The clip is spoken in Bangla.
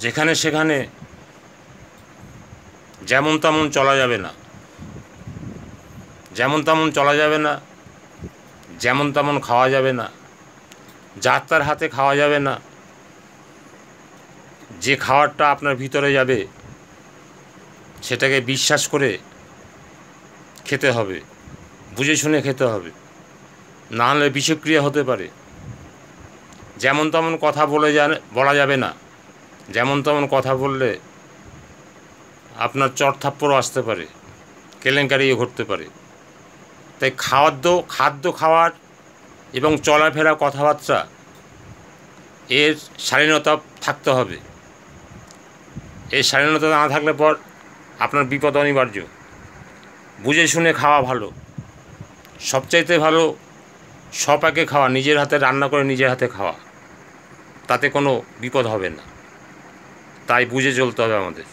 যেখানে সেখানে যেমন তেমন চলা যাবে না, যেমন তেমন চলা যাবে না, যেমন তেমন খাওয়া যাবে না, যার তার হাতে খাওয়া যাবে না। যে খাবারটা আপনার ভিতরে যাবে সেটাকে বিশ্বাস করে খেতে হবে, বুঝে শুনে খেতে হবে, না হলে বিষক্রিয়া হতে পারে। যেমন তেমন কথা বলা যাবে না, যেমন তেমন কথা বললে আপনার চড়থাপ্পড়ও আসতে পারে, কেলেঙ্কারিও ঘটতে পারে। তাই খাদ্য খাওয়ার এবং চলাফেরা কথাবার্তা এর শালীনতা থাকতে হবে। এই শালীনতা না থাকলে পর আপনার বিপদ অনিবার্য। বুঝে শুনে খাওয়া ভালো, সবচাইতে ভালো স্বপাকে খাওয়া, নিজের হাতে রান্না করে নিজের হাতে খাওয়া, তাতে কোনো বিপদ হবে না। তাই বুঝে চলতে হবে আমাদের।